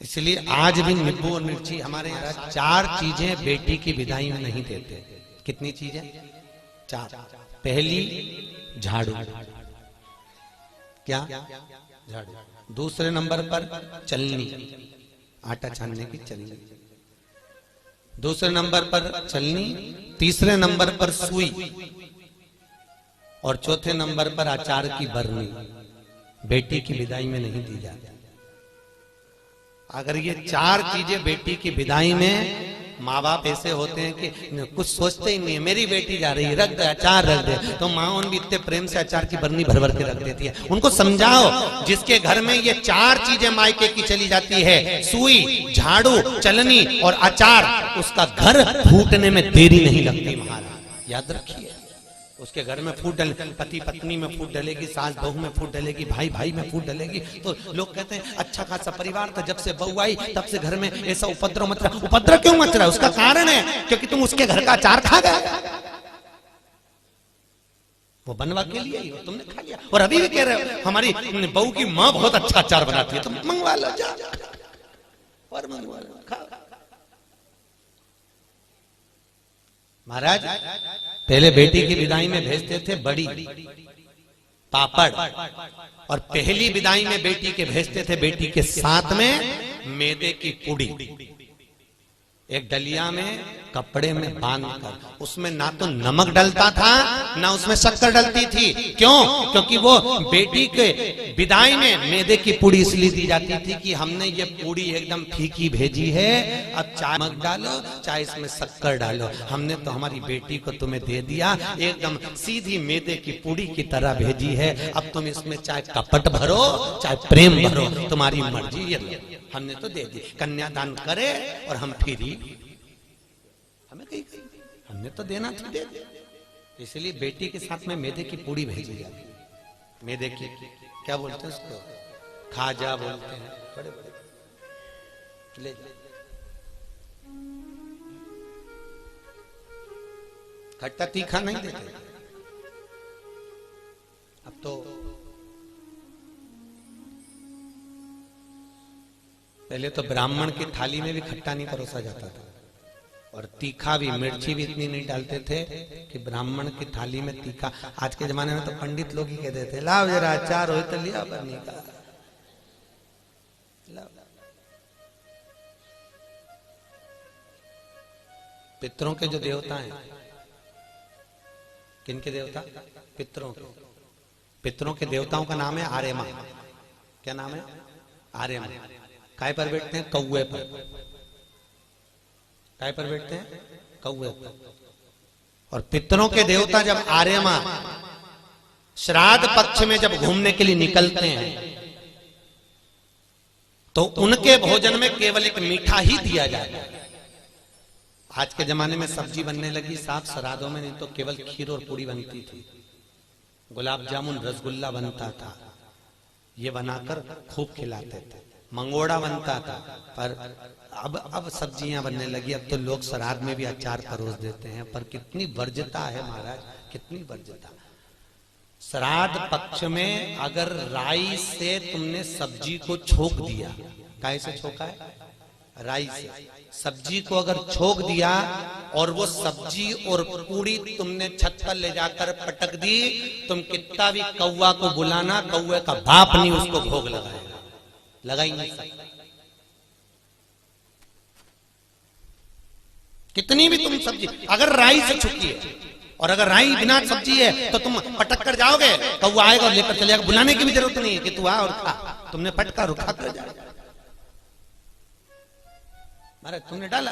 इसलिए आज भी नींबू और मिर्ची हमारे यहाँ 4 चीजें बेटी की विदाई में नहीं देते। कितनी चीजें? 4। पहली झाड़ू, क्या? झाड़ू। दूसरे नंबर पर चलनी, आटा छानने की चलनी। दूसरे नंबर पर चलनी, तीसरे नंबर पर सुई, और चौथे नंबर पर अचार की बरनी। बेटी की विदाई में नहीं दी जाती। अगर ये 4 चीजें बेटी की विदाई में, माँ बाप ऐसे होते हैं कि कुछ सोचते ही नहीं है, मेरी बेटी जा रही है, रख दे अचार रख दे, तो माँ उन भी इतने प्रेम से अचार की बरनी भर भर के रख देती है। उनको समझाओ, जिसके घर में ये 4 चीजें मायके की चली जाती है, सुई, झाड़ू, चलनी और अचार, उसका घर फूटने में देरी नहीं लगती महाराज, याद रखिए। उसके घर में फूट डले, पति पत्नी में फूट डलेगी, सास बहू में फूट डलेगी, भाई भाई में फूट डलेगी। तो लोग कहते हैं अच्छा खासा परिवार था, जब से बहू आई तब से घर में ऐसा उपद्रव मच रहा। उपद्रव क्यों मच रहा है? उसका कारण है क्योंकि तुम उसके घर का अचार खा गए। वो बनवा के लिए हो, तुमने खा लिया। और अभी भी कह रहे हो हमारी बहू की माँ बहुत अच्छा अचार बनाती है, तुम मंगवा लो, जा और मंगवा लो, खाओ। महाराज पहले बेटी की विदाई में भेजते थे बड़ी, पापड़, और पहली विदाई में बेटी के भेजते थे बेटी के साथ में मैदे की पूड़ी, एक डलिया में कपड़े में बांधकर। उसमें ना तो नमक डलता था ना उसमें शक्कर डलती थी। क्यों? क्योंकि वो बेटी के विदाई में मैदे की पूड़ी इसलिए दी जाती थी कि हमने ये पूड़ी एकदम फीकी भेजी है, अब चाहे नमक डालो चाहे इसमें शक्कर डालो, हमने तो हमारी बेटी को तुम्हें दे दिया, एकदम सीधी मैदे की पूड़ी की तरह भेजी है। अब तुम इसमें चाहे कपट भरो चाहे प्रेम भरो, तुम्हारी मर्जी, ये हमने तो दे दी। कन्यादान करे और हम फिरी, हमें कहीं हमने तो देना था, दे दे। इसलिए बेटी के साथ में मैदे की पूड़ी भेजी जाती। मैदे की क्या बोलते हैं उसको? खाजा बोलते हैं, बड़े बड़े। ले खट्टा तीखा नहीं देते अब तो। पहले तो ब्राह्मण की थाली में भी खट्टा नहीं परोसा जाता था, और तीखा भी, मिर्ची भी इतनी नहीं डालते थे कि ब्राह्मण की थाली में तीखा। आज के जमाने में तो पंडित लोग ही कहते थे लाओ जरा अचार हो तो लिया बनी का, लाओ। पितरों के जो देवता हैं, किनके देवता? पितरों के। पितरों के देवताओं का नाम है आर्यमा। क्या नाम है? आर्यमा। काय पर बैठते हैं? कौवे पर। काय पर बैठते हैं? कौवे पर। और पितरों के देवता जब आर्यमा श्राद्ध पक्ष में जब घूमने के लिए निकलते हैं तो उनके भोजन में केवल एक मीठा ही दिया जाता है। आज के जमाने में सब्जी बनने लगी साफ श्राद्धों में, नहीं तो केवल खीर और पूरी बनती थी, गुलाब जामुन रसगुल्ला बनता था, ये बनाकर खूब खिलाते थे, मंगोड़ा बनता था। पर अब सब्जियां बनने लगी, अब तो लोग श्राद्ध में भी अचार परोस देते हैं। पर कितनी वर्ज्यता है महाराज, कितनी वर्ज्यता। श्राद्ध पक्ष में अगर राई से तुमने सब्जी को छोक दिया, कैसे छोका है? राई से सब्जी को अगर छोक दिया और वो सब्जी और पूरी तुमने छत पर ले जाकर पटक दी, तुम कितना भी कौवा को बुलाना, कौवे का बाप नहीं उसको भोग लगाएगा, लगा ही नहीं सकता। कितनी भी तुम सब्जी अगर राई से छुकी है, और अगर राई बिना सब्जी है तो तुम पटक कर जाओगे, कौवा आएगा और लेकर चले जाएगा। बुलाने की भी जरूरत नहीं है कि तू आ और खा, तुमने पटका रुखा कर जाएगा। तुमने डाला